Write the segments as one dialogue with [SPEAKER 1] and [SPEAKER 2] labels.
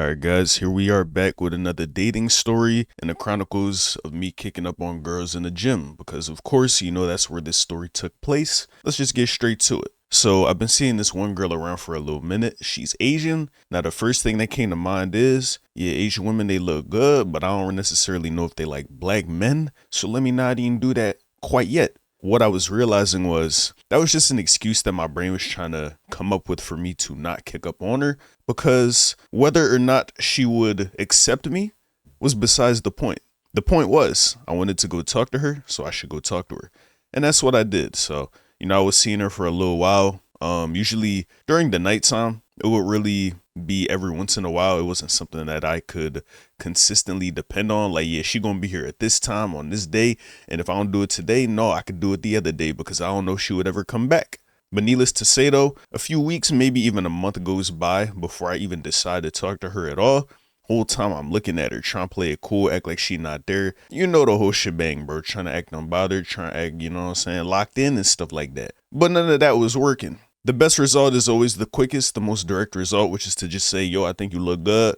[SPEAKER 1] Alright guys, here we are back with another dating story and the chronicles of me kicking up on girls in the gym because of course you know that's where this story took place. Let's just get straight to it. So I've been seeing this one girl around for a little minute. She's Asian. Now the first thing that came to mind is, yeah, Asian women, they look good, but I don't necessarily know if they like black men. So let me not even do that quite yet. What I was realizing was that was just an excuse that my brain was trying to come up with for me to not kick up on her, because whether or not she would accept me was besides the point. The point was I wanted to go talk to her, so I should go talk to her. And that's what I did. So, I was seeing her for a little while. Usually during the nighttime, it would really be every once in a while. It wasn't something that I could consistently depend on. Like, yeah, she gonna be here at this time on this day. And if I don't do it today, no, I could do it the other day because I don't know if she would ever come back. But needless to say though, a few weeks, maybe even a month goes by before I even decide to talk to her at all. Whole time I'm looking at her, trying to play it cool, act like she not there. You know the whole shebang, bro. Trying to act unbothered, trying to act, you know what I'm saying, locked in and stuff like that. But none of that was working. The best result is always the quickest, the most direct result, which is to just say, yo, I think you look good.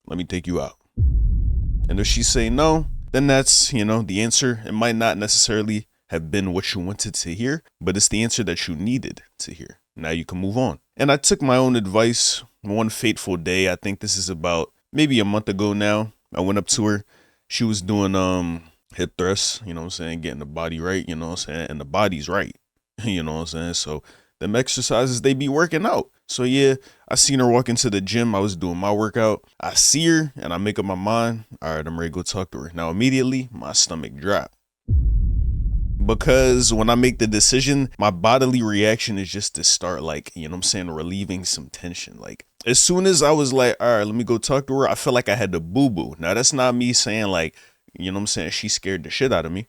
[SPEAKER 1] Let me take you out. And if she say no, then that's, the answer. It might not necessarily have been what you wanted to hear, but it's the answer that you needed to hear. Now you can move on. And I took my own advice one fateful day. I think this is about maybe a month ago now. I went up to her. She was doing hip thrusts, you know what I'm saying, getting the body right, you know what I'm saying, and the body's right. You know what I'm saying? So them exercises, they be working out. So yeah, I seen her walk into the gym. I was doing my workout. I see her and I make up my mind. All right, I'm ready to go talk to her. Now immediately my stomach dropped. Because when I make the decision, my bodily reaction is just to start, like, you know what I'm saying, relieving some tension. Like, as soon as I was like, all right, let me go talk to her, I felt like I had to boo-boo. Now, that's not me saying, like, you know what I'm saying, she scared the shit out of me,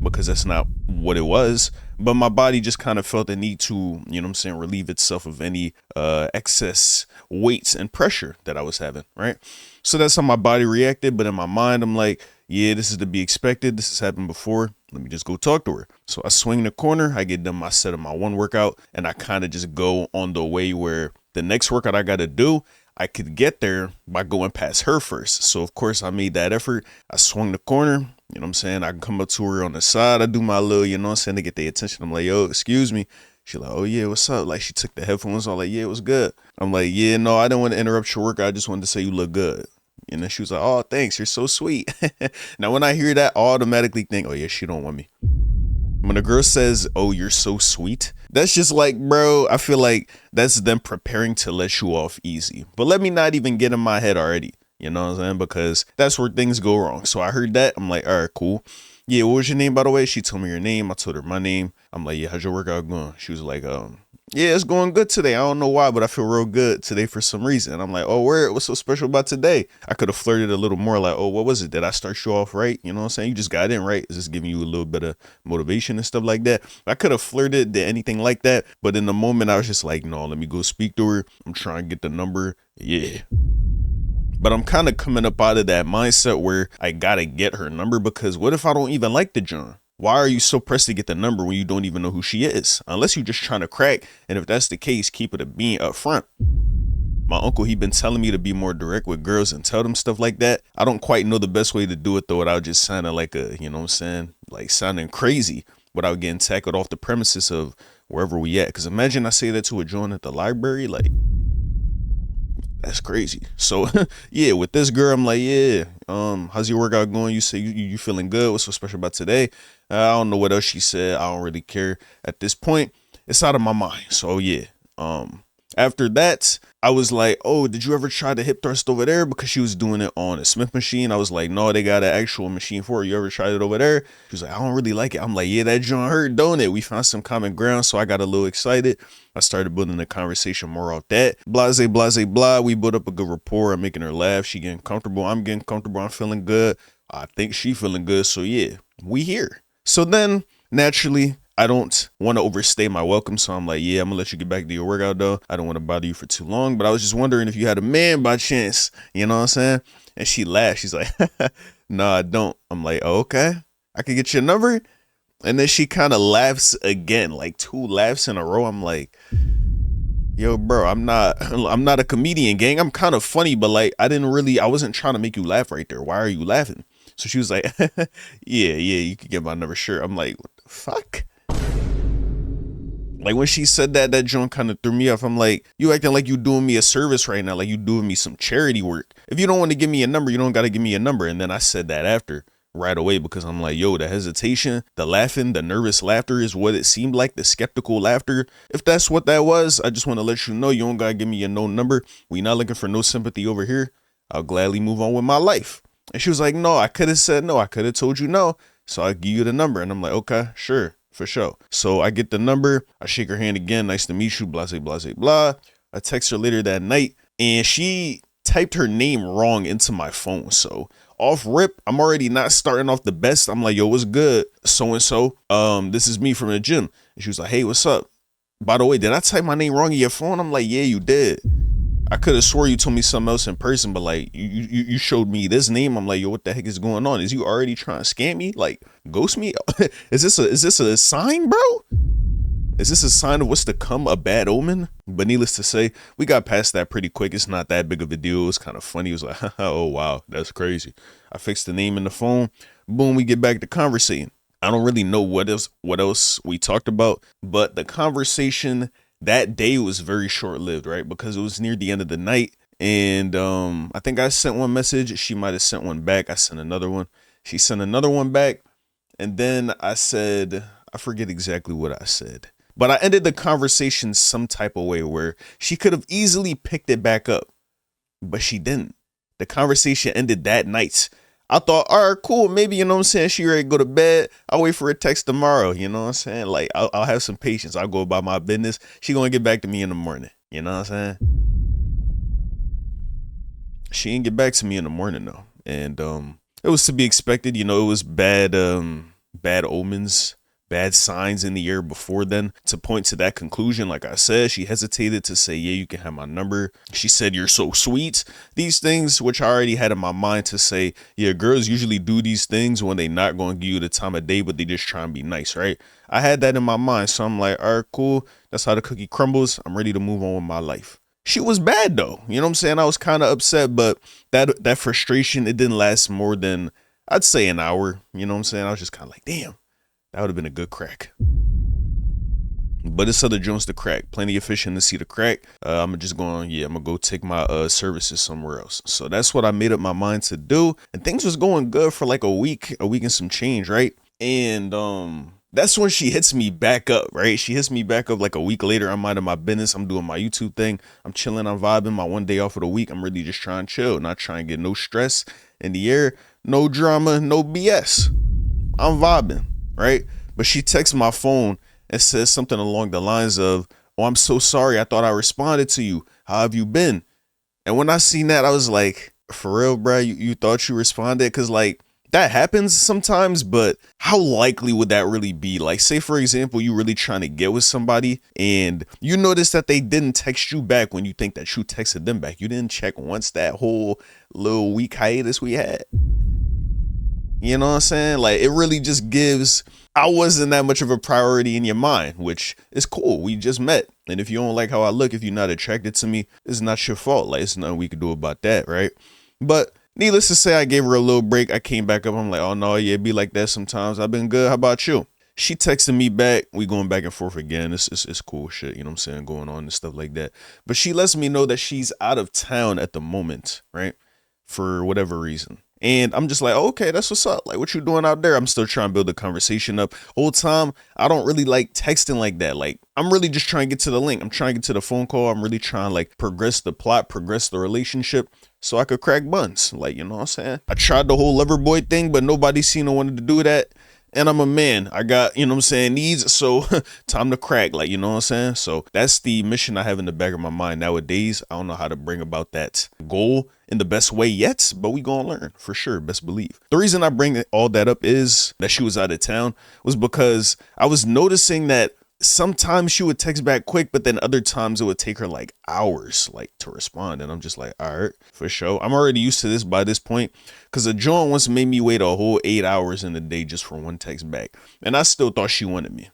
[SPEAKER 1] because that's not what it was. But my body just kind of felt the need to, you know what I'm saying, relieve itself of any excess weights and pressure that I was having, right? So that's how my body reacted. But in my mind, I'm like, yeah, this is to be expected. This has happened before. Let me just go talk to her. So I swing the corner. I get done my set of my one workout, and I kind of just go on the way where the next workout I got to do, I could get there by going past her first. So of course I made that effort. I swung the corner. You know what I'm saying? I can come up to her on the side. I do my little, you know what I'm saying, to get their attention. I'm like, yo, excuse me. She like, oh yeah, what's up? Like, she took the headphones on, like, yeah, it was good. I'm like, yeah, no, I didn't want to interrupt your workout. I just wanted to say you look good. And then she was like, oh, thanks. You're so sweet. Now, when I hear that, I automatically think, oh yeah, she don't want me. When a girl says, oh, you're so sweet, that's just like, bro, I feel like that's them preparing to let you off easy. But let me not even get in my head already. You know what I'm saying? Because that's where things go wrong. So I heard that. I'm like, all right, cool. Yeah, what was your name, by the way? She told me her name. I told her my name. I'm like, yeah, how's your workout going? She was like, yeah, it's going good today. I don't know why, but I feel real good today for some reason. I'm like, oh, where? What's so special about today? I could have flirted a little more, like, oh, what was it? Did I start you off right? You know what I'm saying? You just got in right. Is this giving you a little bit of motivation and stuff like that? I could have flirted, did anything like that. But in the moment, I was just like, no, let me go speak to her. I'm trying to get the number. Yeah. But I'm kind of coming up out of that mindset where I gotta get her number, because what if I don't even like the John? Why are you so pressed to get the number when you don't even know who she is? Unless you're just trying to crack. And if that's the case, keep it a bean up front. My uncle, he been telling me to be more direct with girls and tell them stuff like that. I don't quite know the best way to do it though, without just sounding like a, you know what I'm saying, like sounding crazy, without getting tackled off the premises of wherever we at. Because imagine I say that to a joint at the library, like, that's crazy. So yeah, with this girl, I'm like, yeah, how's your workout going? You say you feeling good? What's so special about today? I don't know what else she said. I don't really care at this point. It's out of my mind. So yeah. After that, I was like, oh, did you ever try the hip thrust over there? Because she was doing it on a Smith machine. I was like, no, they got an actual machine for it. You ever tried it over there? She was like, I don't really like it. I'm like, yeah, that joint hurt, don't it? We found some common ground. So I got a little excited. I started building the conversation more off that. Blase, blase, blah. We built up a good rapport. I'm making her laugh. She getting comfortable. I'm getting comfortable. I'm feeling good. I think she feeling good. So yeah, we here. So then naturally, I don't want to overstay my welcome. So I'm like, yeah, I'm gonna let you get back to your workout though. I don't want to bother you for too long. But I was just wondering if you had a man by chance. You know what I'm saying? And she laughed. She's like, no, I don't. I'm like, oh, okay. I could get your number. And then she kind of laughs again, like two laughs in a row. I'm like, Yo, bro, I'm not a comedian, gang. I'm kind of funny, but like I wasn't trying to make you laugh right there. Why are you laughing? So she was like, yeah, you could get my number, sure. I'm like, what the fuck? Like when she said that, that joint kind of threw me off. I'm like, you acting like you doing me a service right now, like you doing me some charity work. If you don't want to give me a number, you don't got to give me a number. And then I said that after right away because I'm like, yo, the hesitation, the laughing, the nervous laughter is what it seemed like, the skeptical laughter. If that's what that was, I just want to let you know you don't got to give me a no number. We not looking for no sympathy over here. I'll gladly move on with my life. And she was like, no, I could have said no. I could have told you no. So I'll give you the number. And I'm like, okay, sure. For sure. So I get the number. I shake her hand again. Nice to meet you. Blah, blah, blah, blah. I text her later that night and she typed her name wrong into my phone. So off rip, I'm already not starting off the best. I'm like, yo, what's good? So-and-so. This is me from the gym. And she was like, hey, what's up? By the way, did I type my name wrong in your phone? I'm like, yeah, you did. I could have swore you told me something else in person, but like you showed me this name. I'm like, yo, what the heck is going on? Is you already trying to scam me? Like, ghost me? Is this a sign, bro? Is this a sign of what's to come, a bad omen? But needless to say, we got past that pretty quick. It's not that big of a deal. It was kind of funny. It was like, oh wow, that's crazy. I fixed the name in the phone. Boom, we get back to conversating. I don't really know what else we talked about, but the conversation that day was very short-lived, right? Because it was near the end of the night. And I think I sent one message. She might have sent one back. I sent another one. She sent another one back. And then I said, I forget exactly what I said. But I ended the conversation some type of way where she could have easily picked it back up. But she didn't. The conversation ended that night. I thought, all right, cool. Maybe, you know what I'm saying? She ready to go to bed. I'll wait for a text tomorrow. You know what I'm saying? Like, I'll have some patience. I'll go about my business. She going to get back to me in the morning. You know what I'm saying? She didn't get back to me in the morning, though. And it was to be expected. You know, it was bad omens, bad signs in the air before then to point to that conclusion. Like I said, she hesitated to say, yeah, you can have my number. She said, you're so sweet. These things, which I already had in my mind to say, yeah, girls usually do these things when they not going to give you the time of day, but they just try and be nice, right? I had that in my mind. So I'm like, all right, cool. That's how the cookie crumbles. I'm ready to move on with my life. She was bad though. You know what I'm saying? I was kind of upset, but that frustration, it didn't last more than, I'd say, an hour. You know what I'm saying? I was just kind of like, damn. That would have been a good crack. But it's other joints to crack. Plenty of fish in the sea to crack. I'm just going, I'm going to go take my services somewhere else. So that's what I made up my mind to do. And things was going good for like a week and some change, right? And that's when she hits me back up, right? She hits me back up like a week later. I'm minding my business. I'm doing my YouTube thing. I'm chilling. I'm vibing. My one day off of the week. I'm really just trying to chill, not trying to get no stress in the air, no drama, no BS. I'm vibing. Right? But she texts my phone and says something along the lines of, oh, I'm so sorry. I thought I responded to you. How have you been? And when I seen that, I was like, for real, bro, you thought you responded? Because like that happens sometimes, but how likely would that really be? Like, say, for example, you really trying to get with somebody and you notice that they didn't text you back when you think that you texted them back. You didn't check once that whole little week hiatus we had. You know what I'm saying? Like, it really just gives, I wasn't that much of a priority in your mind, which is cool. We just met. And if you don't like how I look, if you're not attracted to me, it's not your fault. Like, it's nothing we could do about that, right? But needless to say, I gave her a little break. I came back up. I'm like, oh, no, yeah, it be like that sometimes. I've been good. How about you? She texted me back. We going back and forth again. It's cool shit, you know what I'm saying, going on and stuff like that. But she lets me know that she's out of town at the moment, right? For whatever reason. And I'm just like, okay, that's what's up. Like, what you doing out there? I'm still trying to build the conversation up. Whole time, I don't really like texting like that. Like, I'm really just trying to get to the link. I'm trying to get to the phone call. I'm really trying to like progress the plot, progress the relationship so I could crack buns. Like, you know what I'm saying? I tried the whole lover boy thing, but nobody seen no wanted to do that. And I'm a man. I got, you know what I'm saying, needs. So time to crack, like, you know what I'm saying? So that's the mission I have in the back of my mind nowadays. I don't know how to bring about that goal in the best way yet, but we gonna learn for sure. Best believe. The reason I bring all that up is that she was out of town was because I was noticing that sometimes she would text back quick, but then other times it would take her like hours like to respond. And I'm just like, all right, for sure. I'm already used to this by this point because a John once made me wait a whole 8 hours in a day just for one text back. And I still thought she wanted me.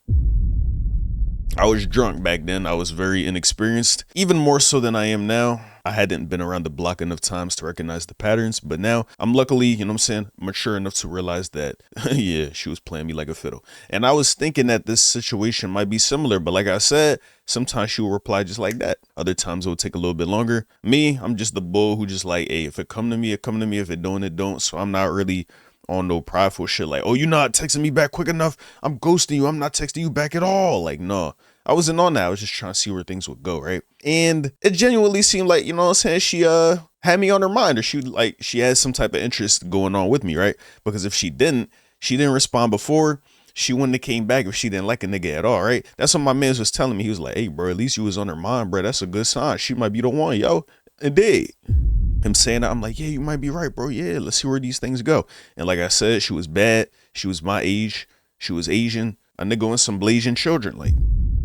[SPEAKER 1] I was drunk back then. I was very inexperienced, even more so than I am now. I hadn't been around the block enough times to recognize the patterns, but now I'm luckily, you know what I'm saying, mature enough to realize that, yeah, she was playing me like a fiddle. And I was thinking that this situation might be similar, but like I said, sometimes she will reply just like that. Other times it will take a little bit longer. Me, I'm just the bull who just like, hey, if it come to me, it come to me. If it don't, it don't. So I'm not really on no prideful shit like, oh, you're not texting me back quick enough. I'm ghosting you. I'm not texting you back at all. Like, no. I wasn't on that. I was just trying to see where things would go, right? And it genuinely seemed like, you know what I'm saying, she had me on her mind, or she had some type of interest going on with me, right? Because if she didn't respond before, she wouldn't have came back if she didn't like a nigga at all, right? That's what my man was telling me. He was like, hey, bro, at least you was on her mind, bro. That's a good sign. She might be the one, yo. It did. Him saying that, I'm like, yeah, you might be right, bro. Yeah, let's see where these things go. And like I said, she was bad. She was my age. She was Asian. A nigga with some Blasian children. Like,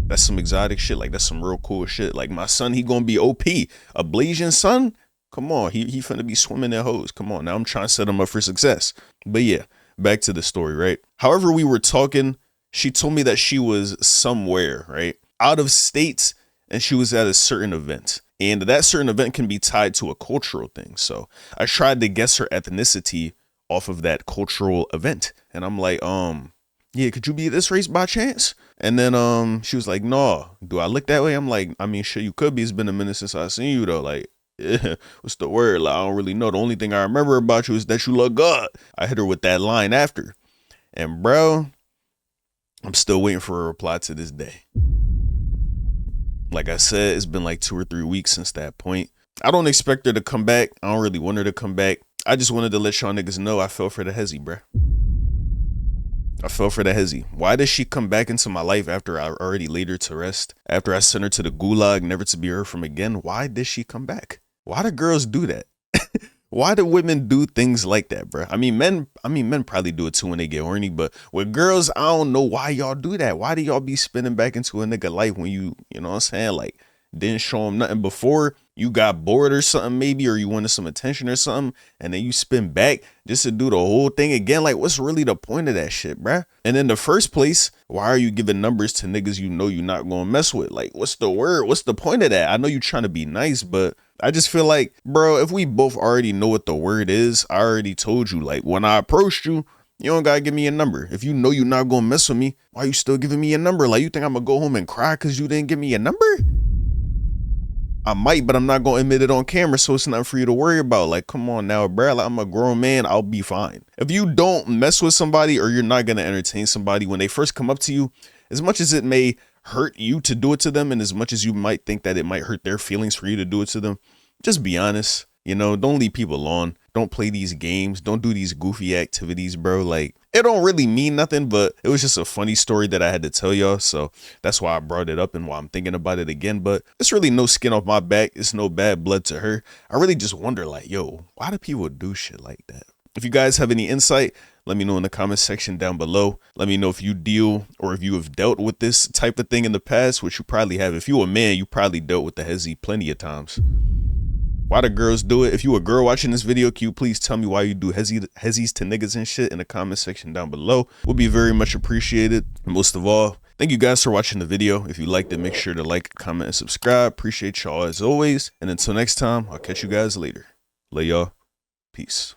[SPEAKER 1] that's some exotic shit. Like, that's some real cool shit. Like, my son, he gonna be OP. A Blasian son? Come on. He finna be swimming in hoes. Come on. Now I'm trying to set him up for success. But yeah, back to the story, right? However we were talking, she told me that she was somewhere, right? Out of state, and she was at a certain event. And that certain event can be tied to a cultural thing. So I tried to guess her ethnicity off of that cultural event. And I'm like, yeah, could you be this race by chance? And then she was like, no. Do I look that way? I'm like, I mean, sure, you could be. It's been a minute since I seen you though. Like, yeah, what's the word? Like, I don't really know. The only thing I remember about you is that you look good. I hit her with that line after. And bro, I'm still waiting for a reply to this day. Like I said, it's been like 2 or 3 weeks since that point. I don't expect her to come back. I don't really want her to come back. I just wanted to let y'all niggas know I fell for the hesi, bruh. I fell for the hesi. Why does she come back into my life after I already laid her to rest? After I sent her to the gulag, never to be heard from again? Why did she come back? Why do girls do that? Why do women do things like that, bro? I mean, men probably do it too when they get horny, but with girls, I don't know why y'all do that. Why do y'all be spinning back into a nigga life when you know what I'm saying? Like, didn't show him nothing before, you got bored or something maybe, or you wanted some attention or something, and then you spin back just to do the whole thing again. Like, what's really the point of that shit, bruh? And in the first place, why are you giving numbers to niggas you know you're not gonna mess with? Like, what's the word? What's the point of that? I know you trying to be nice, but I just feel like, bro, if we both already know what the word is, I already told you, like, when I approached you, you don't gotta give me a number. If you know you're not gonna mess with me, why you still giving me a number? Like, you think I'm gonna go home and cry because you didn't give me a number? I might, but I'm not gonna admit it on camera, so it's nothing for you to worry about. Like, come on now, bro. Like, I'm a grown man. I'll be fine. If you don't mess with somebody, or you're not gonna entertain somebody when they first come up to you, as much as it may hurt you to do it to them, and as much as you might think that it might hurt their feelings for you to do it to them, just be honest. You know, don't lead people on. Don't play these games. Don't do these goofy activities, bro. Like, it don't really mean nothing, but it was just a funny story that I had to tell y'all. So that's why I brought it up and why I'm thinking about it again. But it's really no skin off my back. It's no bad blood to her. I really just wonder, like, yo, why do people do shit like that? If you guys have any insight, let me know in the comment section down below. Let me know if you deal or if you have dealt with this type of thing in the past, which you probably have. If you a man, you probably dealt with the hesi plenty of times. Why do girls do it? If you a girl watching this video, can you please tell me why you do hesis to niggas and shit in the comment section down below? Would be very much appreciated. And most of all, thank you guys for watching the video. If you liked it, make sure to like, comment, and subscribe. Appreciate y'all as always. And until next time, I'll catch you guys later. Love y'all. Peace.